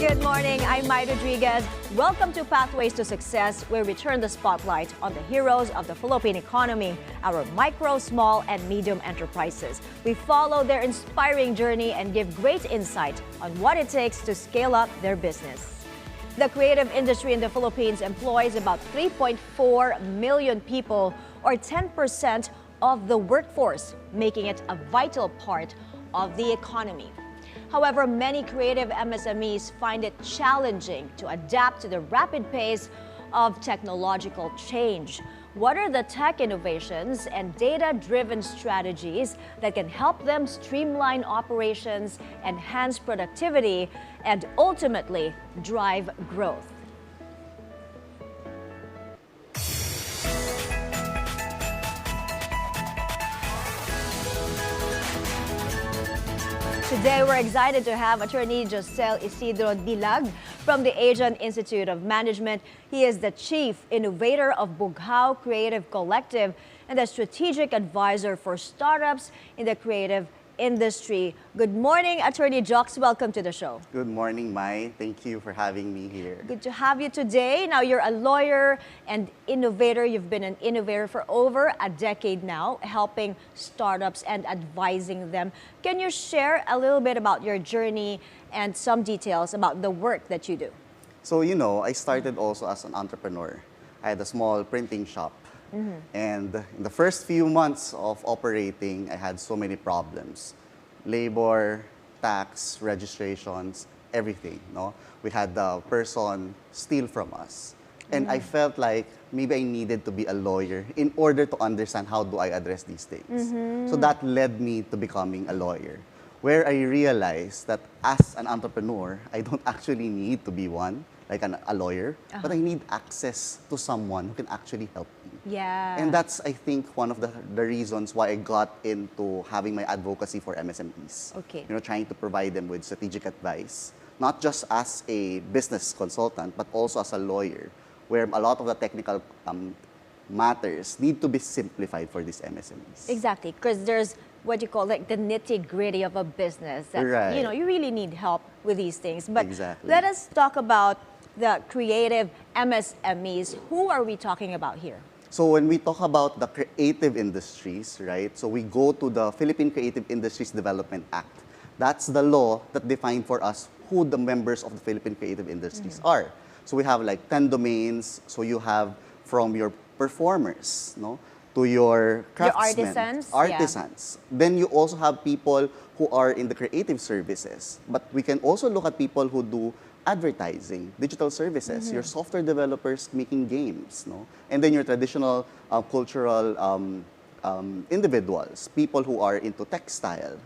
Good morning, I'm Mai Rodriguez. Welcome to Pathways to Success, where we turn the spotlight on the heroes of the Philippine economy, our micro, small, and medium enterprises. We follow their inspiring journey and give great insight on what it takes to scale up their business. The creative industry in the Philippines employs about 3.4 million people, or 10% of the workforce, making it a vital part of the economy. However, many creative MSMEs find it challenging to adapt to the rapid pace of technological change. What are the tech innovations and data-driven strategies that can help them streamline operations, enhance productivity, and ultimately drive growth? Today, we're excited to have Attorney Jocel Isidro Dilag from the Asian Institute of Management. He is the Chief Innovator of Bughaw Creative Collective and the Strategic Advisor for Startups in the creative industry. Good morning, Attorney Jox. Welcome to the show. Good morning, Mai. Thank you for having me here. Good to have you today. Now, you're a lawyer and innovator. You've been an innovator for over a decade now, helping startups and advising them. Can you share a little bit about your journey and some details about the work that you do? So, I started also as an entrepreneur. I had a small printing shop. And in the first few months of operating, I had so many problems. Labor, tax, registrations, everything. No? We had the person steal from us. And I felt like maybe I needed to be a lawyer in order to understand how do I address these things. So that led me to becoming a lawyer, where I realized that as an entrepreneur, I don't actually need to be one, like a lawyer, but I need access to someone who can actually help me. Yeah. And that's, I think, one of the reasons why I got into having my advocacy for MSMEs. Okay. Trying to provide them with strategic advice, not just as a business consultant, but also as a lawyer, where a lot of the technical matters need to be simplified for these MSMEs. Exactly, because there's what you call like the nitty-gritty of a business that, Right. you really need help with these things. But Exactly. let us talk about the creative MSMEs. Who are we talking about here? So when we talk about the creative industries, right? So we go to the Philippine Creative Industries Development Act. That's the law that defined for us who the members of the Philippine Creative Industries are. So we have like 10 domains. So you have from your performers, to your craftsmen, artisans. Then you also have people who are in the creative services. But we can also look at people who do advertising, digital services, your software developers making games, and then your traditional cultural individuals, people who are into textile,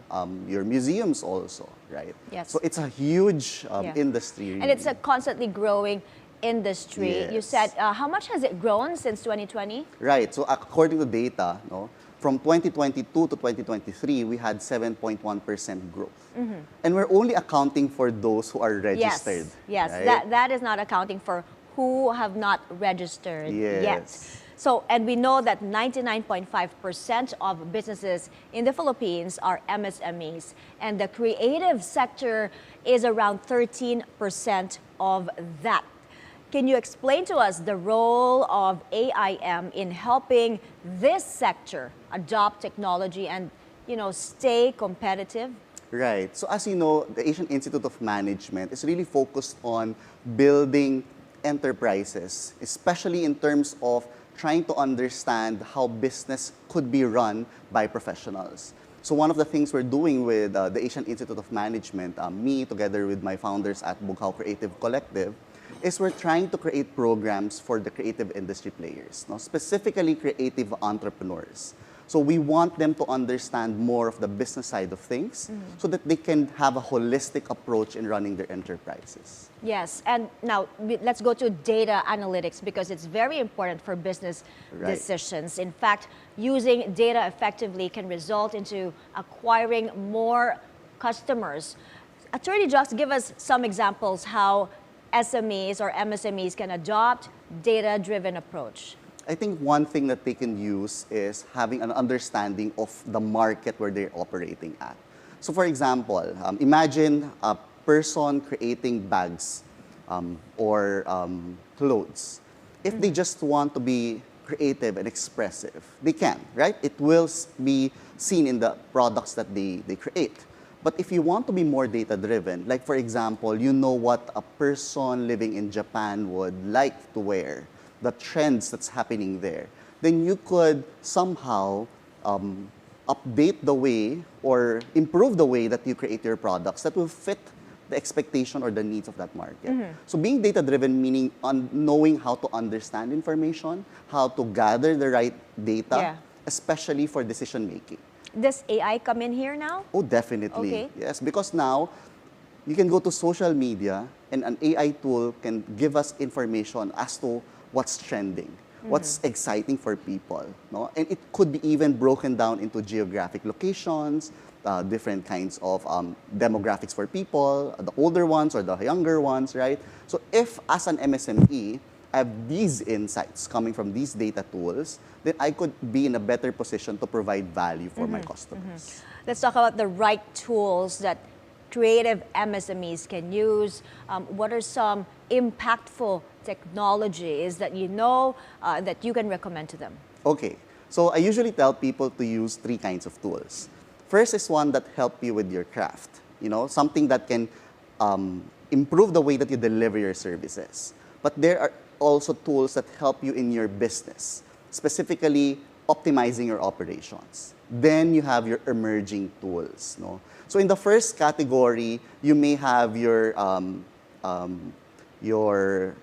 your museums also, right? Yes. So it's a huge industry. Really. And it's a constantly growing industry. Yes. You said, how much has it grown since 2020? Right. So according to data, from 2022 to 2023, we had 7.1% growth. And we're only accounting for those who are registered. Yes, right? that is not accounting for who have not registered Yes. yet. So, and we know that 99.5% of businesses in the Philippines are MSMEs, and the creative sector is around 13% of that. Can you explain to us the role of AIM in helping this sector adopt technology and, stay competitive? Right. So as you know, the Asian Institute of Management is really focused on building enterprises, especially in terms of trying to understand how business could be run by professionals. So one of the things we're doing with the Asian Institute of Management, me together with my founders at Bughaw Creative Collective, is we're trying to create programs for the creative industry players, specifically creative entrepreneurs. So we want them to understand more of the business side of things so that they can have a holistic approach in running their enterprises. Yes, and now let's go to data analytics because it's very important for business decisions. In fact, using data effectively can result into acquiring more customers. Attorney Jox, give us some examples how SMEs or MSMEs can adopt data-driven approach. I think one thing that they can use is having an understanding of the market where they're operating at. So for example, imagine person creating bags or clothes, if they just want to be creative and expressive, they can, right? It will be seen in the products that they create. But if you want to be more data-driven, like for example, you know what a person living in Japan would like to wear, the trends that's happening there, then you could somehow update the way or improve the way that you create your products that will fit the expectation or the needs of that market. So being data-driven meaning knowing how to understand information, how to gather the right data, especially for decision-making. Does AI come in here now? Oh, definitely. Okay. Yes, because now you can go to social media and an AI tool can give us information as to what's trending, what's exciting for people. No? And it could be even broken down into geographic locations, different kinds of demographics for people, the older ones or the younger ones, right? So if as an MSME, I have these insights coming from these data tools, then I could be in a better position to provide value for my customers. Let's talk about the right tools that creative MSMEs can use. What are some impactful technologies that you know that you can recommend to them? Okay, so I usually tell people to use 3 kinds of tools. First is one that help you with your craft, something that can improve the way that you deliver your services. But there are also tools that help you in your business, specifically optimizing your operations. Then you have your emerging tools. No? So in the first category, you may have your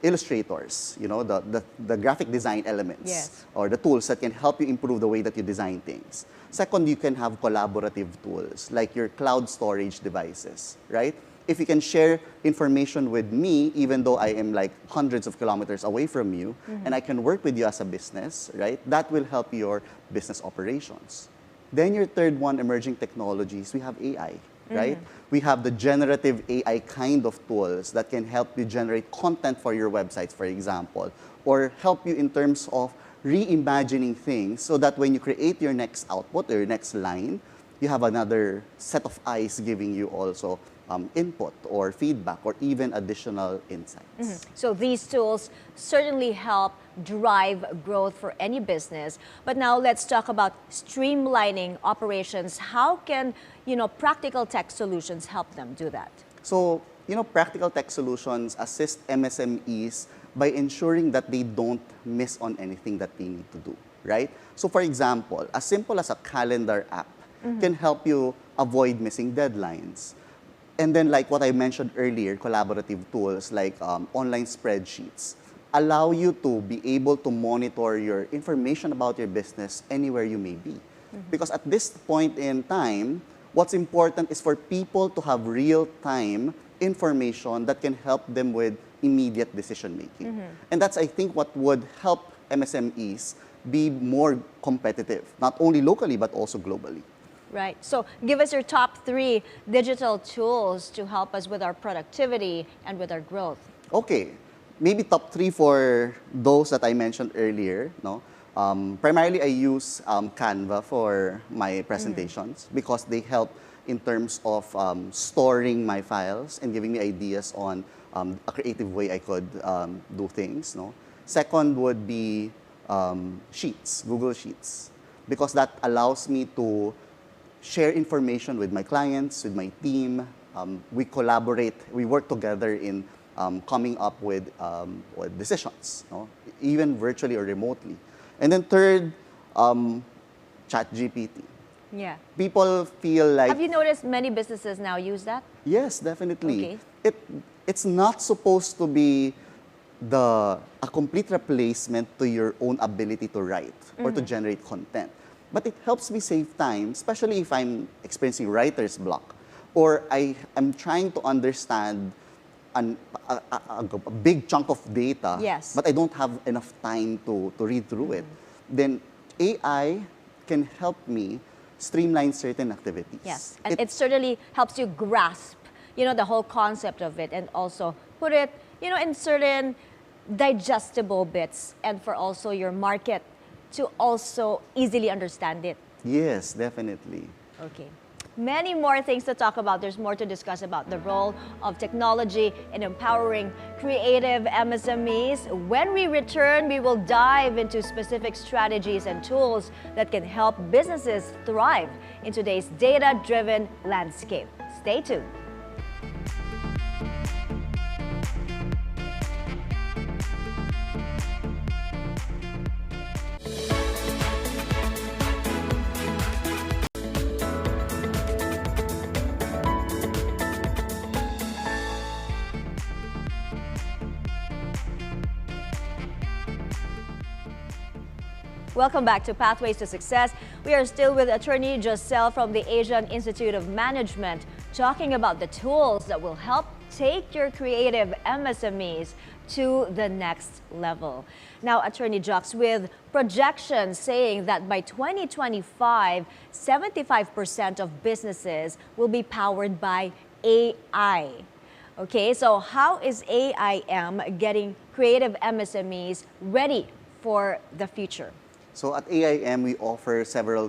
illustrators, the graphic design elements, or the tools that can help you improve the way that you design things. Second, you can have collaborative tools like your cloud storage devices, right? If you can share information with me, even though I am like hundreds of kilometers away from you, and I can work with you as a business, right? That will help your business operations. Then your third one, emerging technologies, we have AI, right? We have the generative AI kind of tools that can help you generate content for your websites, for example, or help you in terms of reimagining things so that when you create your next output or your next line, you have another set of eyes giving you also input or feedback or even additional insights. So these tools certainly help drive growth for any business. But now let's talk about streamlining operations. How can, practical tech solutions help them do that? So, practical tech solutions assist MSMEs by ensuring that they don't miss on anything that they need to do, right? So for example, as simple as a calendar app can help you avoid missing deadlines. And then like what I mentioned earlier, collaborative tools like online spreadsheets allow you to be able to monitor your information about your business anywhere you may be. Because at this point in time, what's important is for people to have real-time information that can help them with immediate decision-making. And that's, I think, what would help MSMEs be more competitive, not only locally, but also globally. Right. So give us your top 3 digital tools to help us with our productivity and with our growth. Okay. Maybe top 3 for those that I mentioned earlier. No? Primarily, I use Canva for my presentations because they help in terms of storing my files and giving me ideas on a creative way I could do things. No? Second would be Sheets, Google Sheets, because that allows me to share information with my clients, with my team. We collaborate, we work together in coming up with decisions, no? Even virtually or remotely. And then third, ChatGPT. Yeah. People feel like... Have you noticed many businesses now use that? Yes, definitely. Okay. It's not supposed to be a complete replacement to your own ability to write or to generate content. But it helps me save time, especially if I'm experiencing writer's block or I'm trying to understand a big chunk of data, but I don't have enough time to read through it. Then AI can help me streamline certain activities. Yes, and it certainly helps you grasp, the whole concept of it and also put it, in certain digestible bits and for also your market to also easily understand it. Yes, definitely. Okay. many more things to talk about. There's more to discuss about the role of technology in empowering creative MSMEs. When we return, we will dive into specific strategies and tools that can help businesses thrive in today's data-driven landscape. Stay tuned. Welcome back to Pathways to Success. We are still with attorney Jocel from the Asian Institute of Management, talking about the tools that will help take your creative MSMEs to the next level. Now, Attorney Jox, with projections saying that by 2025, 75% of businesses will be powered by AI. Okay, so how is AIM getting creative MSMEs ready for the future? So at AIM, we offer several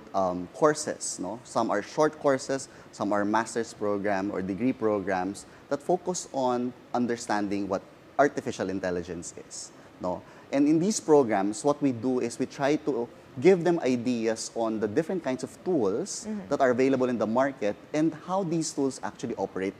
courses. No? Some are short courses, some are master's program or degree programs that focus on understanding what artificial intelligence is. No? And in these programs, what we do is we try to give them ideas on the different kinds of tools that are available in the market and how these tools actually operate.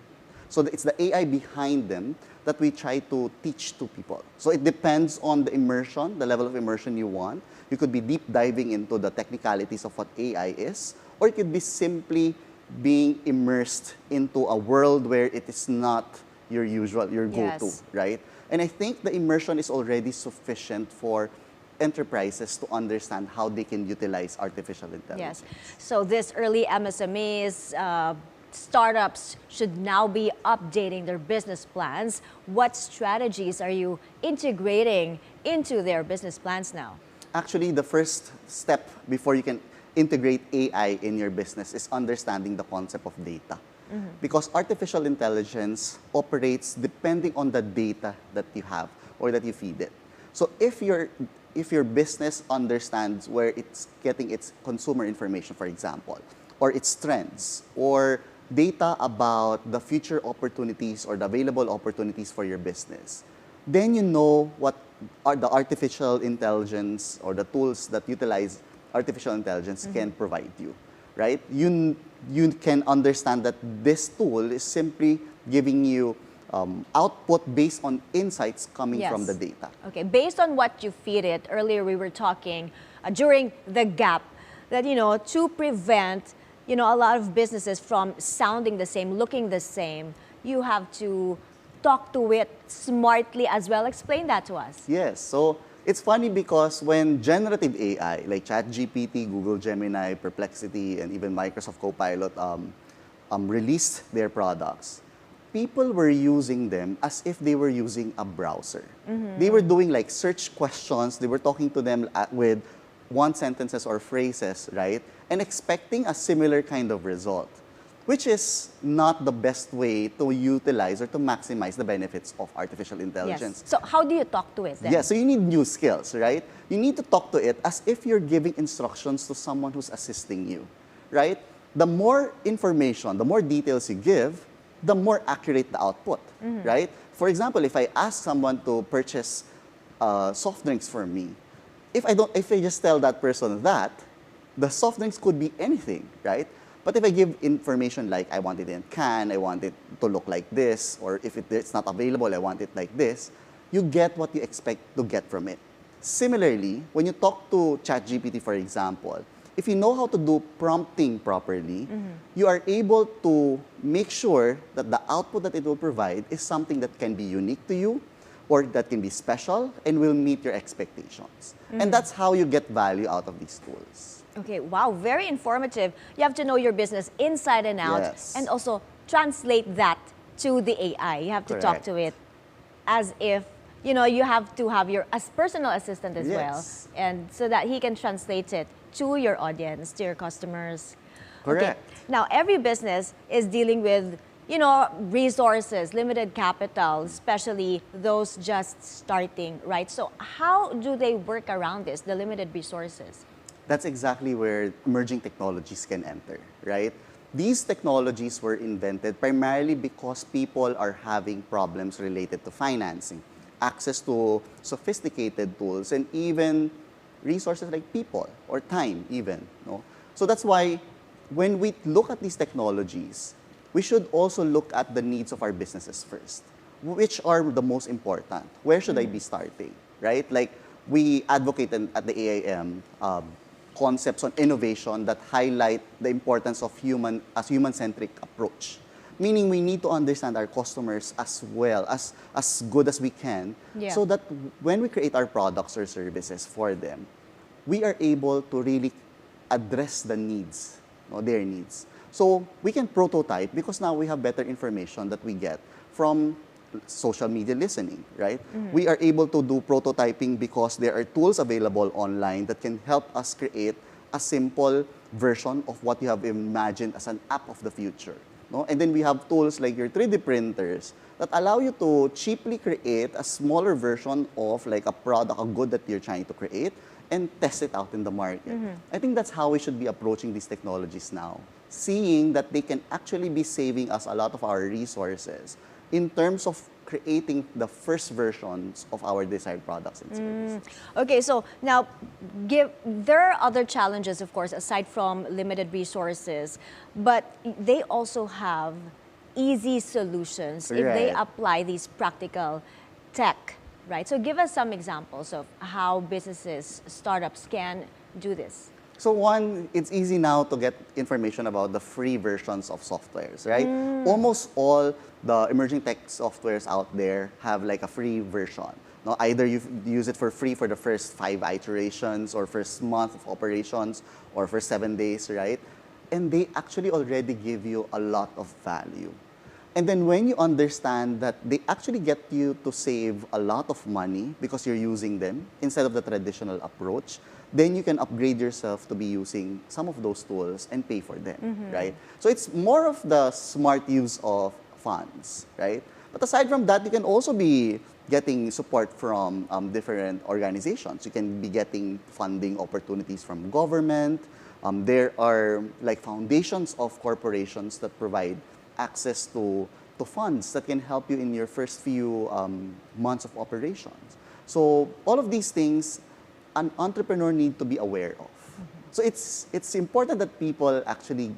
So it's the AI behind them that we try to teach to people. So it depends on the immersion, the level of immersion you want. You could be deep diving into the technicalities of what AI is, or it could be simply being immersed into a world where it is not your usual, your go-to, right? And I think the immersion is already sufficient for enterprises to understand how they can utilize artificial intelligence. Yes. So this early MSMEs, startups should now be updating their business plans. What strategies are you integrating into their business plans now? Actually, the first step before you can integrate AI in your business is understanding the concept of data. Because artificial intelligence operates depending on the data that you have or that you feed it. So if your business understands where it's getting its consumer information, for example, or its trends, or data about the future opportunities or the available opportunities for your business, then you know what are the artificial intelligence or the tools that utilize artificial intelligence can provide you, right? You can understand that this tool is simply giving you output based on insights coming from the data. Okay, based on what you feed it, earlier we were talking during the gap that, to prevent a lot of businesses from sounding the same, looking the same, you have to talk to it smartly as well. Explain that to us. Yes, so it's funny because when generative AI, like ChatGPT, Google Gemini, Perplexity, and even Microsoft Copilot released their products, people were using them as if they were using a browser. They were doing like search questions, they were talking to them with one sentences or phrases, right? And expecting a similar kind of result, which is not the best way to utilize or to maximize the benefits of artificial intelligence. Yes. So how do you talk to it then? Yeah, so you need new skills, right? You need to talk to it as if you're giving instructions to someone who's assisting you, right? The more information, the more details you give, the more accurate the output, right? For example, if I ask someone to purchase soft drinks for me, if I just tell that person that, the soft drinks could be anything, right? But if I give information like I want it in a can, I want it to look like this, or if it's not available, I want it like this, you get what you expect to get from it. Similarly, when you talk to ChatGPT, for example, if you know how to do prompting properly, you are able to make sure that the output that it will provide is something that can be unique to you or that can be special and will meet your expectations. And that's how you get value out of these tools. Okay, wow, very informative. You have to know your business inside and out and also translate that to the AI. You have to talk to it as if, you have to have your personal assistant as well, and so that he can translate it to your audience, to your customers. Correct. Okay. Now, every business is dealing with, resources, limited capital, especially those just starting, right? So how do they work around this, the limited resources? That's exactly where emerging technologies can enter, right? these technologies were invented primarily because people are having problems related to financing, access to sophisticated tools, and even resources like people or time even. No? So that's why when we look at these technologies, we should also look at the needs of our businesses first. Which are the most important? Where should I be starting, right? Like we advocate at the AIM concepts on innovation that highlight the importance of human-centric approach. Meaning we need to understand our customers as well, as good as we can, so that when we create our products or services for them, we are able to really address the needs, their needs. So we can prototype because now we have better information that we get from social media listening, right? We are able to do prototyping because there are tools available online that can help us create a simple version of what you have imagined as an app of the future. No? And then we have tools like your 3D printers that allow you to cheaply create a smaller version of like a product, a good that you're trying to create, and test it out in the market. I think that's how we should be approaching these technologies now, seeing that they can actually be saving us a lot of our resources in terms of creating the first versions of our desired products and services. Okay, so now there are other challenges, of course, aside from limited resources, but they also have easy solutions if they apply these practical tech, right? So give us some examples of how businesses, startups can do this. So one, it's easy now to get information about the free versions of softwares, right? Almost all the emerging tech softwares out there have like a free version. No, either you use it for free for the first 5 iterations or first month of operations or for 7 days, right? And they actually already give you a lot of value. And then when you understand that they actually get you to save a lot of money because you're using them instead of the traditional approach, then you can upgrade yourself to be using some of those tools and pay for them, right? So it's more of the smart use of funds, right? But aside from that, you can also be getting support from different organizations. You can be getting funding opportunities from government. There are like foundations of corporations that provide access to funds that can help you in your first few months of operations. So all of these things, an entrepreneur need to be aware of. So it's important that people actually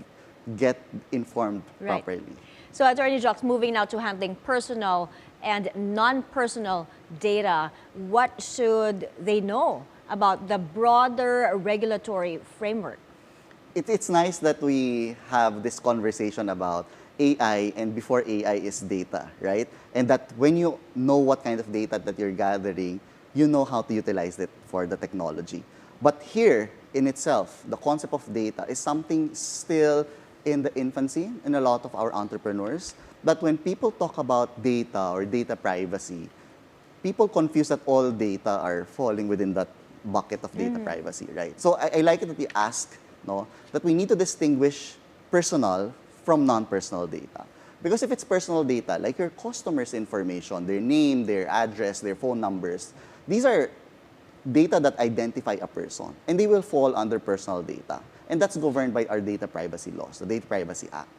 get informed properly. So Attorney Jocel, moving now to handling personal and non-personal data, what should they know about the broader regulatory framework? It's nice that we have this conversation about AI and before AI is data, right? And that when you know what kind of data that you're gathering, you know how to utilize it for the technology. But here, in itself, the concept of data is something still in the infancy in a lot of our entrepreneurs. But when people talk about data or data privacy, people confuse that all data are falling within that bucket of data privacy, right? So I like it that you ask, that we need to distinguish personal from non-personal data. Because if it's personal data, like your customers' information, their name, their address, their phone numbers, these are data that identify a person, and they will fall under personal data. And that's governed by our data privacy laws, the Data Privacy Act.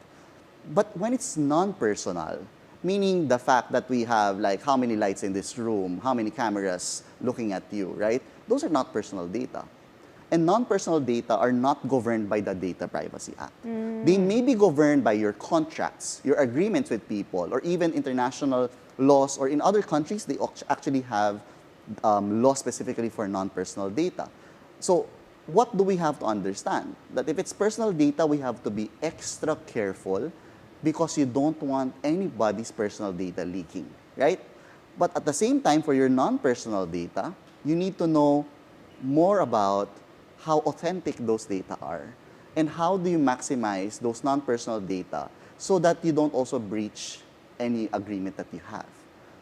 But when it's non-personal, meaning the fact that we have like how many lights in this room, how many cameras looking at you, right? Those are not personal data. And non-personal data are not governed by the Data Privacy Act. They may be governed by your contracts, your agreements with people, or even international laws, or in other countries, they actually have laws specifically for non-personal data. So what do we have to understand? That if it's personal data, we have to be extra careful because you don't want anybody's personal data leaking, right? But at the same time, for your non-personal data, you need to know more about how authentic those data are and how do you maximize those non-personal data so that you don't also breach any agreement that you have.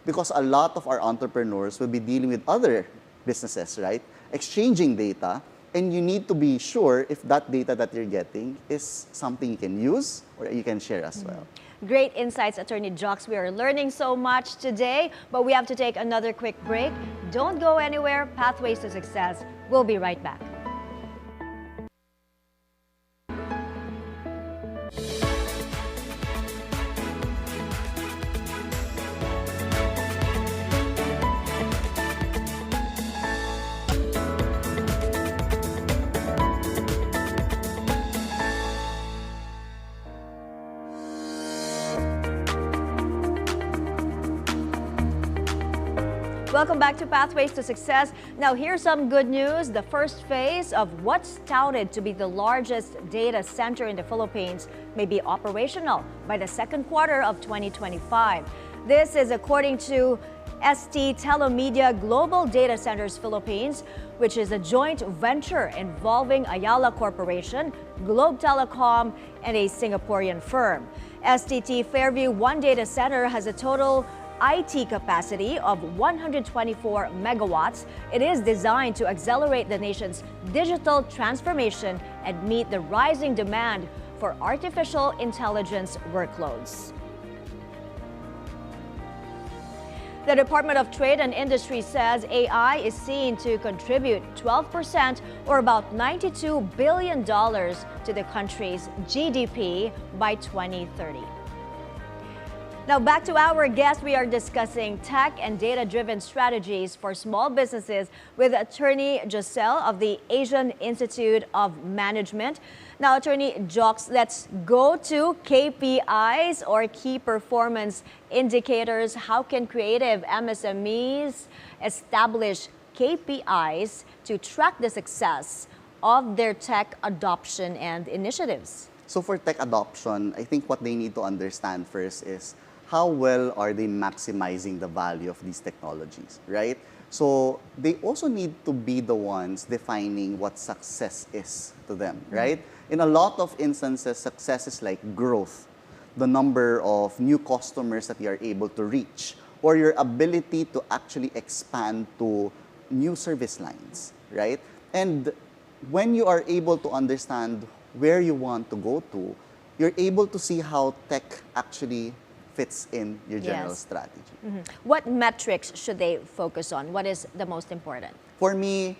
Because a lot of our entrepreneurs will be dealing with other businesses, right? Exchanging data, and you need to be sure if that data that you're getting is something you can use or you can share as well. Great insights, Attorney Jocel. We are learning so much today, but we have to take another quick break. Don't go anywhere. Pathways to Success. We'll be right back. Welcome back to Pathways to Success. Now, here's some good news. The first phase of what's touted to be the largest data center in the Philippines may be operational by the second quarter of 2025. This is according to ST Telemedia Global Data Centers Philippines, which is a joint venture involving Ayala Corporation, Globe Telecom, and a Singaporean firm. STT Fairview 1 data center has a total IT capacity of 124 megawatts. It is designed to accelerate the nation's digital transformation and meet the rising demand for artificial intelligence workloads. The Department of Trade and Industry says AI is seen to contribute 12% or about $92 billion to the country's GDP by 2030. Now back to our guest. We are discussing tech and data-driven strategies for small businesses with Attorney Jocel of the Asian Institute of Management. Now, Attorney Jox, let's go to KPIs or key performance indicators. How can creative MSMEs establish KPIs to track the success of their tech adoption and initiatives? So for tech adoption, I think what they need to understand first is how well are they maximizing the value of these technologies, right? So they also need to be the ones defining what success is to them, right? In a lot of instances, success is like growth, the number of new customers that you are able to reach, or your ability to actually expand to new service lines, right? And when you are able to understand where you want to go to, you're able to see how tech actually fits in your general strategy. What metrics should they focus on? What is the most important? For me,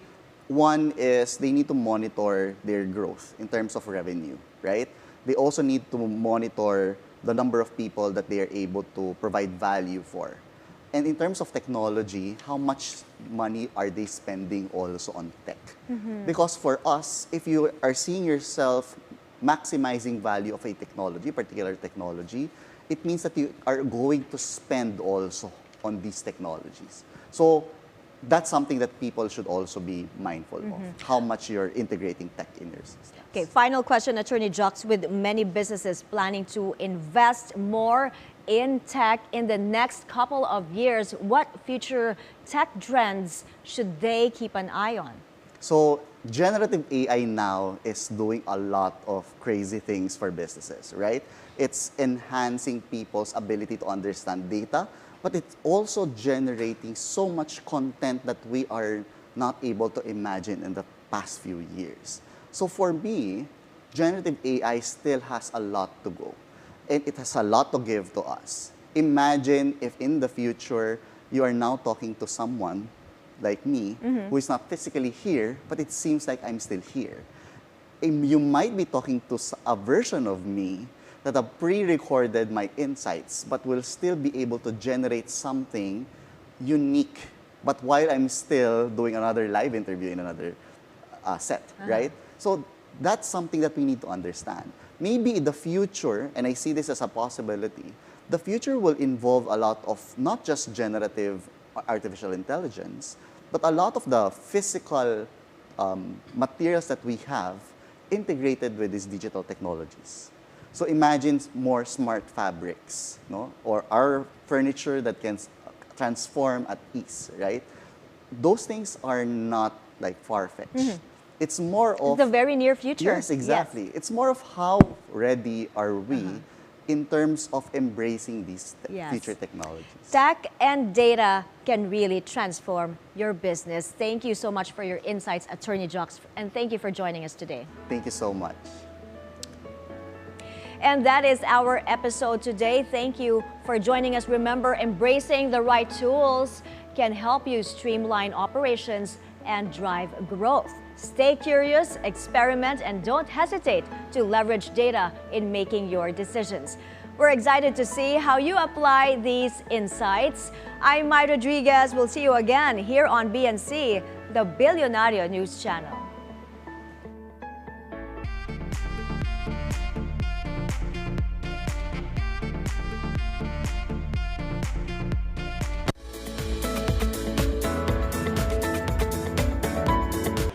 one is they need to monitor their growth in terms of revenue, right? They also need to monitor the number of people that they are able to provide value for. And in terms of technology, how much money are they spending also on tech? Because for us, if you are seeing yourself maximizing value of a technology, particular technology, it means that you are going to spend also on these technologies. So that's something that people should also be mindful of, how much you're integrating tech in your systems. Okay, final question, Attorney Jox. With many businesses planning to invest more in tech in the next couple of years, what future tech trends should they keep an eye on? So generative AI now is doing a lot of crazy things for businesses, right? It's enhancing people's ability to understand data, but it's also generating so much content that we are not able to imagine in the past few years. So for me, generative AI still has a lot to go, and it has a lot to give to us. Imagine if in the future, you are now talking to someone like me, who is not physically here, but it seems like I'm still here. And you might be talking to a version of me that have pre-recorded my insights, but will still be able to generate something unique, but while I'm still doing another live interview in another set, right? So that's something that we need to understand. Maybe in the future, and I see this as a possibility, the future will involve a lot of not just generative artificial intelligence, but a lot of the physical materials that we have integrated with these digital technologies. So imagine more smart fabrics, no? Or our furniture that can transform at ease, right? Those things are not like far-fetched. It's more of the very near future. Yes, exactly. Yes. It's more of how ready are we in terms of embracing these future technologies. Tech and data can really transform your business. Thank you so much for your insights, Attorney Jox, and thank you for joining us today. Thank you so much. And that is our episode today. Thank you for joining us. Remember, embracing the right tools can help you streamline operations and drive growth. Stay curious, experiment, and don't hesitate to leverage data in making your decisions. We're excited to see how you apply these insights. I'm Mai Rodriguez. We'll see you again here on BNC, the Bilyonaryo News Channel.